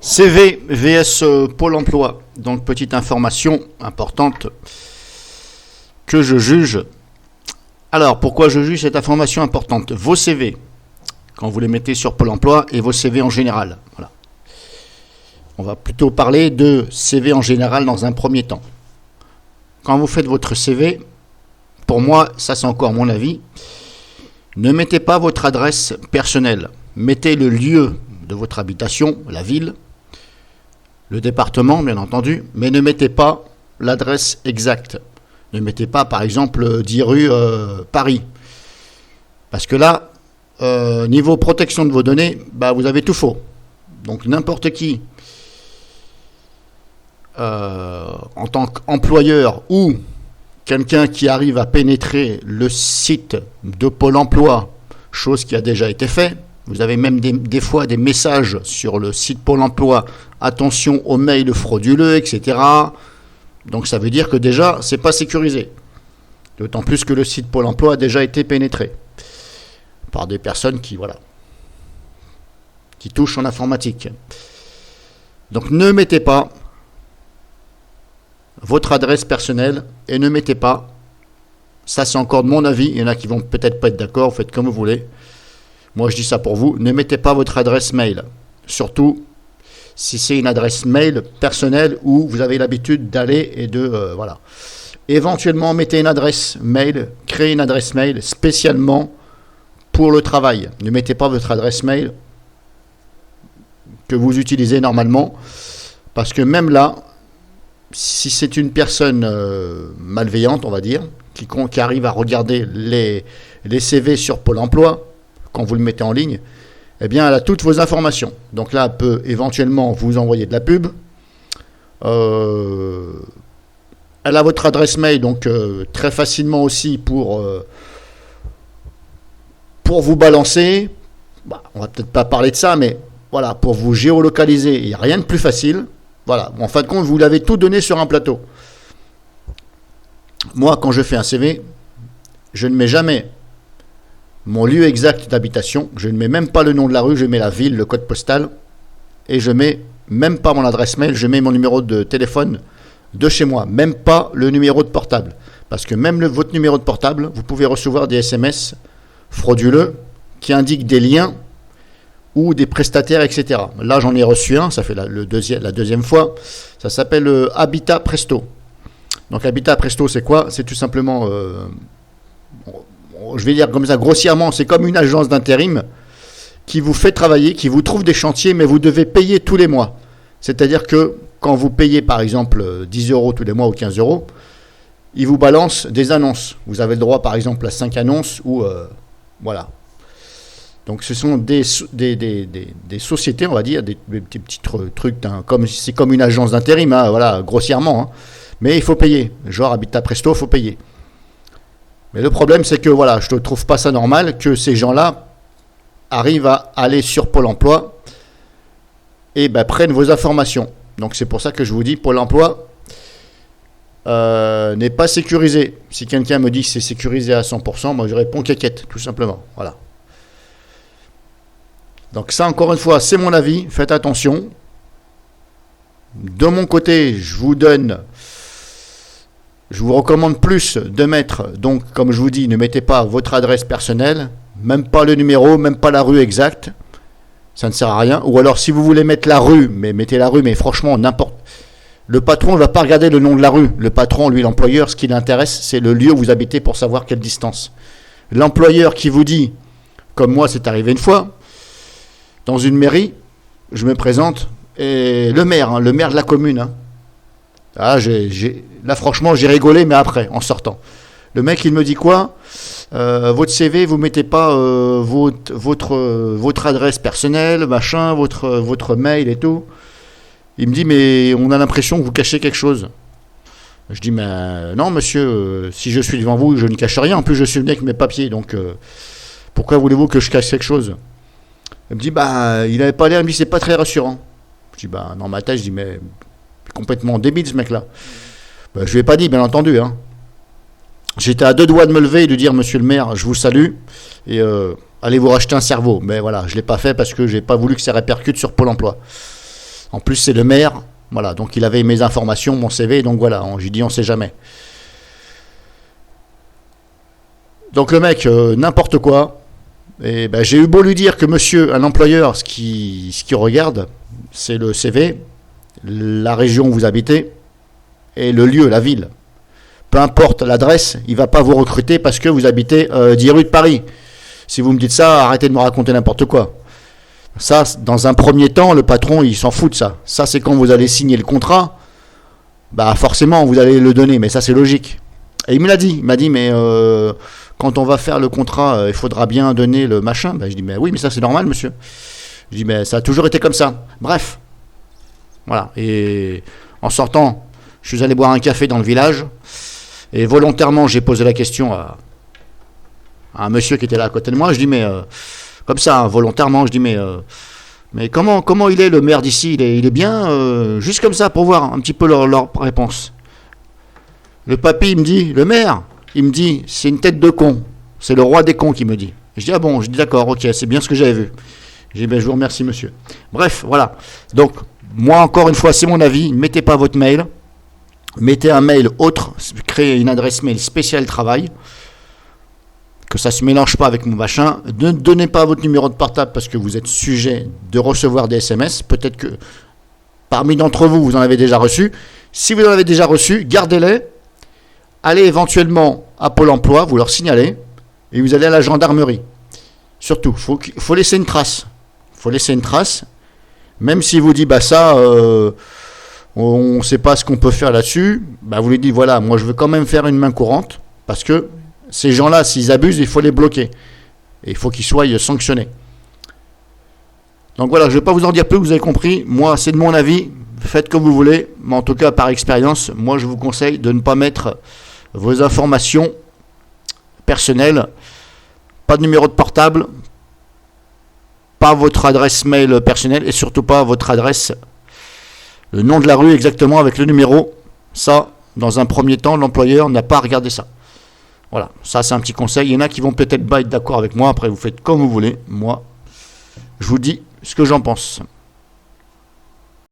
CV vs Pôle emploi. Donc petite information importante que je juge. Alors pourquoi je juge cette information importante? Vos CV, quand vous les mettez sur Pôle emploi, et vos CV en général. Voilà. On va plutôt parler de CV en général dans un premier temps. Quand vous faites votre CV, pour moi, ça c'est encore mon avis, ne mettez pas votre adresse personnelle. Mettez le lieu de votre habitation, la ville, le département bien entendu, mais ne mettez pas l'adresse exacte. Ne mettez pas par exemple 10 rue Paris. Parce que là, niveau protection de vos données, vous avez tout faux. Donc n'importe qui, en tant qu'employeur ou quelqu'un qui arrive à pénétrer le site de Pôle emploi, chose qui a déjà été faite, vous avez même des fois des messages sur le site Pôle emploi, attention aux mails frauduleux, etc. Donc ça veut dire que déjà, c'est pas sécurisé. D'autant plus que le site Pôle emploi a déjà été pénétré par des personnes qui touchent en informatique. Donc ne mettez pas votre adresse personnelle et ne mettez pas, ça c'est encore de mon avis, il y en a qui vont peut-être pas être d'accord, vous faites comme vous voulez. Moi je dis ça pour vous, ne mettez pas votre adresse mail. Surtout si c'est une adresse mail personnelle où vous avez l'habitude d'aller et de... voilà. Éventuellement mettez une adresse mail, créez une adresse mail spécialement pour le travail. Ne mettez pas votre adresse mail que vous utilisez normalement, parce que même là, si c'est une personne malveillante, on va dire, qui arrive à regarder les CV sur Pôle emploi, quand vous le mettez en ligne, eh bien, elle a toutes vos informations. Donc là, elle peut éventuellement vous envoyer de la pub. Elle a votre adresse mail, donc très facilement aussi pour vous balancer. On va peut-être pas parler de ça, mais voilà, pour vous géolocaliser, il n'y a rien de plus facile. Voilà, en fin de compte, vous l'avez tout donné sur un plateau. Moi, quand je fais un CV, je ne mets jamais mon lieu exact d'habitation, je ne mets même pas le nom de la rue, je mets la ville, le code postal, et je mets même pas mon adresse mail, je mets mon numéro de téléphone de chez moi, même pas le numéro de portable. Parce que même votre numéro de portable, vous pouvez recevoir des SMS frauduleux qui indiquent des liens ou des prestataires, etc. Là, j'en ai reçu un, ça fait la deuxième fois, ça s'appelle Habitat Presto. Donc Habitat Presto, c'est quoi? C'est tout simplement, je vais dire comme ça grossièrement, c'est comme une agence d'intérim qui vous fait travailler, qui vous trouve des chantiers, mais vous devez payer tous les mois. C'est-à-dire que quand vous payez par exemple 10 euros tous les mois ou 15 euros, ils vous balancent des annonces. Vous avez le droit par exemple à 5 annonces ou voilà. Donc ce sont des sociétés, on va dire, des petits trucs, c'est comme une agence d'intérim, hein, voilà, grossièrement. Hein. Mais il faut payer. Genre Habitat Presto, il faut payer. Mais le problème, c'est que voilà, je ne trouve pas ça normal que ces gens-là arrivent à aller sur Pôle emploi et prennent vos informations. Donc c'est pour ça que je vous dis, Pôle emploi n'est pas sécurisé. Si quelqu'un me dit que c'est sécurisé à 100%, moi je réponds qu'équette, tout simplement. Voilà. Donc ça, encore une fois, c'est mon avis. Faites attention. De mon côté, je vous recommande plus de mettre, donc comme je vous dis, ne mettez pas votre adresse personnelle, même pas le numéro, même pas la rue exacte. Ça ne sert à rien. Ou alors, si vous voulez mettre la rue, mais mettez la rue, mais franchement, n'importe. Le patron ne va pas regarder le nom de la rue. Le patron, lui, l'employeur, ce qui l'intéresse, c'est le lieu où vous habitez pour savoir quelle distance. L'employeur qui vous dit, comme moi, c'est arrivé une fois, dans une mairie, je me présente, et le maire de la commune. Hein. Ah, là, franchement, j'ai rigolé, mais après, en sortant. Le mec, il me dit quoi? Votre CV, vous mettez pas votre adresse personnelle, machin, votre mail et tout. Il me dit, mais on a l'impression que vous cachez quelque chose. Je dis, mais non, monsieur, si je suis devant vous, je ne cache rien. En plus, je suis venu avec mes papiers, donc pourquoi voulez-vous que je cache quelque chose? Il me dit, il n'avait pas l'air, il me dit, c'est pas très rassurant. Je dis, dans ma tête, je dis, mais complètement débile ce mec-là. Je ne lui ai pas dit, bien entendu. Hein. J'étais à deux doigts de me lever et de dire, monsieur le maire, je vous salue, et allez vous racheter un cerveau. Mais voilà, je ne l'ai pas fait parce que je n'ai pas voulu que ça répercute sur Pôle emploi. En plus, c'est le maire. Voilà, donc il avait mes informations, mon CV, donc voilà, j'ai dit on sait jamais. Donc le mec, n'importe quoi. Et ben, j'ai eu beau lui dire que monsieur, un employeur, ce qui regarde, c'est le CV, la région où vous habitez et le lieu, la ville. Peu importe l'adresse, il ne va pas vous recruter parce que vous habitez 10 rue de Paris. Si vous me dites ça, arrêtez de me raconter n'importe quoi. Ça, dans un premier temps, le patron, il s'en fout de ça. Ça, c'est quand vous allez signer le contrat, bah forcément, vous allez le donner, mais ça, c'est logique. Et il me l'a dit. Il m'a dit, mais quand on va faire le contrat, il faudra bien donner le machin. Bah, je dis, mais oui, mais ça, c'est normal, monsieur. Je dis, mais ça a toujours été comme ça. Bref. Voilà. Et en sortant, je suis allé boire un café dans le village. Et volontairement, j'ai posé la question à un monsieur qui était là à côté de moi. Je dis, mais comme ça, hein, volontairement, je dis, mais comment il est le maire d'ici, il est bien, juste comme ça, pour voir un petit peu leur réponse. Le papy, il me dit, le maire, il me dit, c'est une tête de con. C'est le roi des cons qui me dit. Et je dis, ah bon, je dis d'accord, ok, c'est bien ce que j'avais vu. Je dis, ben, je vous remercie, monsieur. Bref, voilà. Donc, moi, encore une fois, c'est mon avis, ne mettez pas votre mail. Mettez un mail autre, créez une adresse mail spéciale travail, que ça ne se mélange pas avec mon machin. Ne donnez pas votre numéro de portable parce que vous êtes sujet de recevoir des SMS. Peut-être que parmi d'entre vous, vous en avez déjà reçu. Si vous en avez déjà reçu, gardez-les. Allez éventuellement à Pôle emploi, vous leur signalez et vous allez à la gendarmerie. Surtout, il faut laisser une trace. Il faut laisser une trace. Même si vous dit, bah ça... on ne sait pas ce qu'on peut faire là-dessus, bah vous lui dites, voilà, moi je veux quand même faire une main courante, parce que ces gens-là, s'ils abusent, il faut les bloquer. Et il faut qu'ils soient sanctionnés. Donc voilà, je ne vais pas vous en dire plus, vous avez compris. Moi, c'est de mon avis, faites comme vous voulez, mais en tout cas, par expérience, moi je vous conseille de ne pas mettre vos informations personnelles, pas de numéro de portable, pas votre adresse mail personnelle, et surtout pas votre adresse le nom de la rue exactement avec le numéro. Ça, dans un premier temps, l'employeur n'a pas à regarder ça. Voilà, ça c'est un petit conseil. Il y en a qui vont peut-être pas être d'accord avec moi. Après, vous faites comme vous voulez. Moi, je vous dis ce que j'en pense.